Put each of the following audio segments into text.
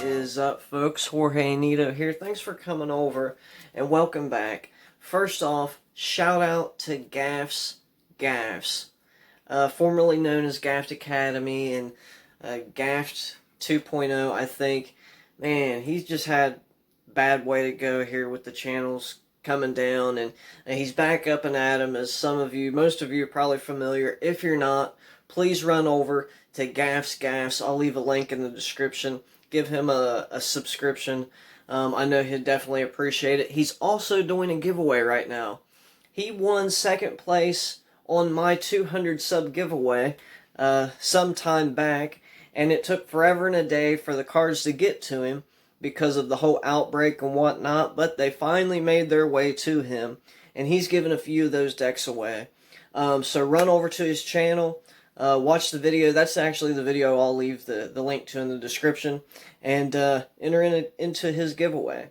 is up, folks? Jorge Nito here. Thanks for coming over and welcome back. First off, shout out to Gaffs, formerly known as Gaft Academy and Gaft 2.0, I think. Man, he's just had bad way to go here with the channels coming down, and he's back up and at 'em, as most of you are probably familiar. If you're not, please run over to Gaffs. I'll leave a link in the description. Give him a subscription. I know he'd definitely appreciate it. He's also doing a giveaway right now. He won second place on my 200 sub giveaway some time back, and it took forever and a day for the cards to get to him because of the whole outbreak and whatnot, but they finally made their way to him, and he's given a few of those decks away. So run over to his channel, watch the video. That's actually the video I'll leave the link to in the description, and enter into his giveaway.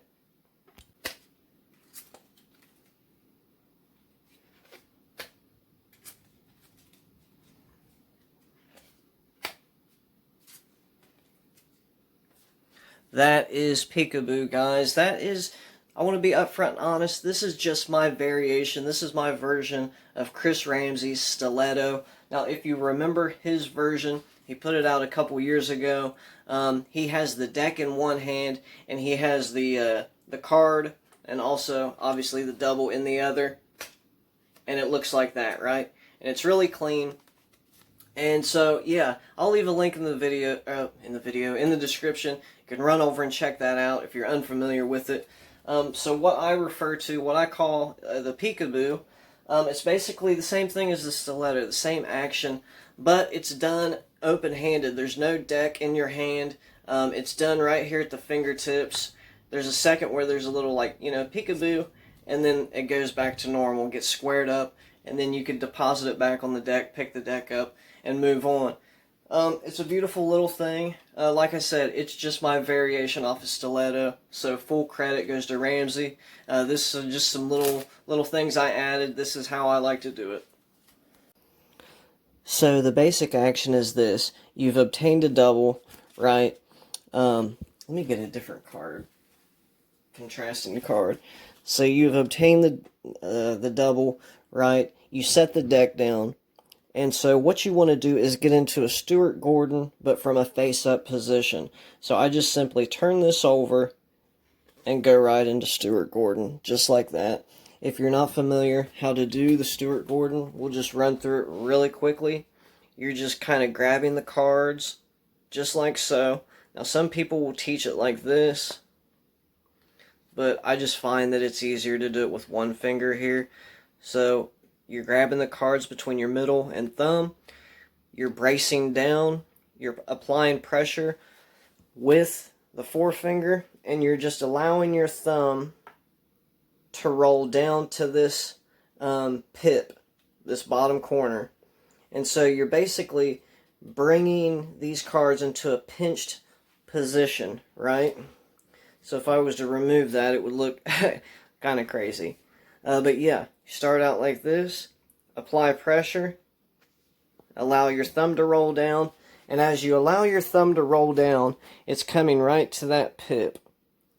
That is Peekaboo, guys. I want to be upfront and honest, this is just my variation. This is my version of Chris Ramsey's Stiletto. Now, if you remember his version, he put it out a couple years ago. He has the deck in one hand, and he has the card, and also, obviously, the double in the other. And it looks like that, right? And it's really clean. And so, yeah, I'll leave a link in the description. You can run over and check that out if you're unfamiliar with it. So what I call the Peekaboo, it's basically the same thing as the Stiletto, the same action, but it's done open-handed. There's no deck in your hand. It's done right here at the fingertips. There's a second where there's a little, Peekaboo, and then it goes back to normal, gets squared up, and then you can deposit it back on the deck, pick the deck up, and move on. It's a beautiful little thing. Like I said, it's just my variation off of Stiletto, so full credit goes to Ramsey. This is just some little things I added. This is how I like to do it. So the basic action is this. You've obtained a double, right? Let me get a different card. Contrasting the card. So you've obtained the double, right? You set the deck down. And so what you want to do is get into a Stuart Gordon, but from a face-up position. So I just simply turn this over and go right into Stuart Gordon, just like that. If you're not familiar how to do the Stuart Gordon, we'll just run through it really quickly. You're just kind of grabbing the cards, just like so. Now some people will teach it like this, but I just find that it's easier to do it with one finger here. So you're grabbing the cards between your middle and thumb. You're bracing down. You're applying pressure with the forefinger. And you're just allowing your thumb to roll down to this pip, this bottom corner. And so you're basically bringing these cards into a pinched position, right? So if I was to remove that, it would look kind of crazy. But yeah, you start out like this, apply pressure, allow your thumb to roll down, and as you allow your thumb to roll down, it's coming right to that pip,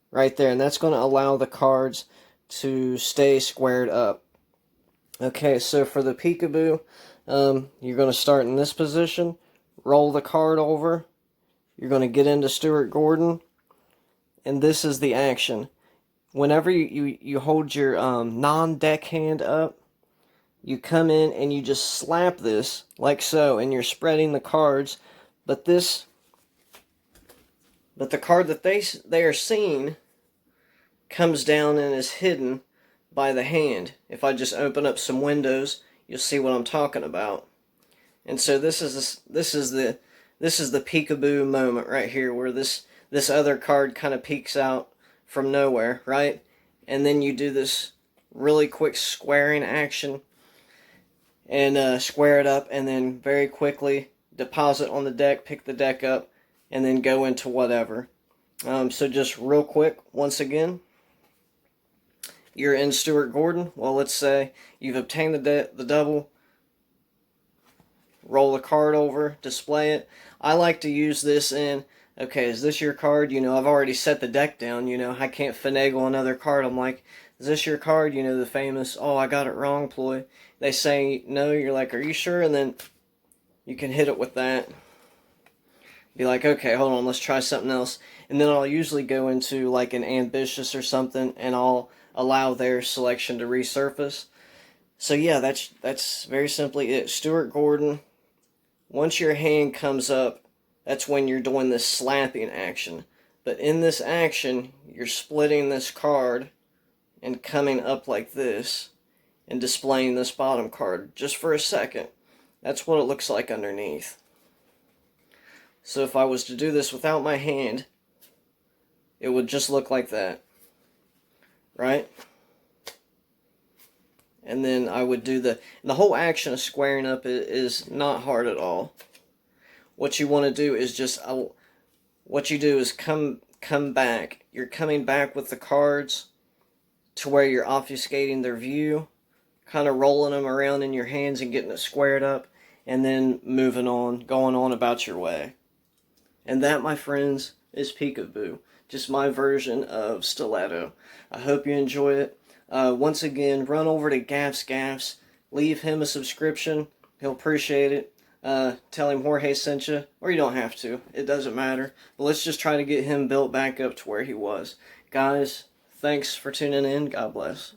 right there, and that's going to allow the cards to stay squared up. Okay, so for the Peekaboo, you're going to start in this position, roll the card over, you're going to get into Stuart Gordon, and this is the action. Whenever you hold your non-deck hand up, you come in and you just slap this like so, and you're spreading the cards. But the card that they are seeing comes down and is hidden by the hand. If I just open up some windows, you'll see what I'm talking about. And so this is the Peekaboo moment right here, where this other card kind of peeks out from nowhere, right? And then you do this really quick squaring action and square it up, and then very quickly deposit on the deck, pick the deck up, and then go into whatever. So just real quick, once again, you're in Stuart Gordon. Well, let's say you've obtained the double, roll the card over, display it. I like to use this in okay, is this your card? I've already set the deck down, I can't finagle another card. I'm like, is this your card? The famous, oh, I got it wrong ploy. They say no, you're like, are you sure? And then you can hit it with that. Be like, okay, hold on, let's try something else. And then I'll usually go into like an ambitious or something, and I'll allow their selection to resurface. So yeah, that's very simply it. Stuart Gordon, once your hand comes up, that's when you're doing this slapping action. But in this action, you're splitting this card and coming up like this and displaying this bottom card just for a second. That's what it looks like underneath. So if I was to do this without my hand, it would just look like that, right? And then I would do the whole action of squaring up is not hard at all. What you want to do is just, what you do is come back. You're coming back with the cards to where you're obfuscating their view, kind of rolling them around in your hands and getting it squared up, and then moving on, going on about your way. And that, my friends, is peekaboo. Just my version of stiletto. I hope you enjoy it. Once again, run over to Gaffs. Leave him a subscription. He'll appreciate it. Tell him Jorge sent you. Or you don't have to. It doesn't matter. But let's just try to get him built back up to where he was. Guys, thanks for tuning in. God bless.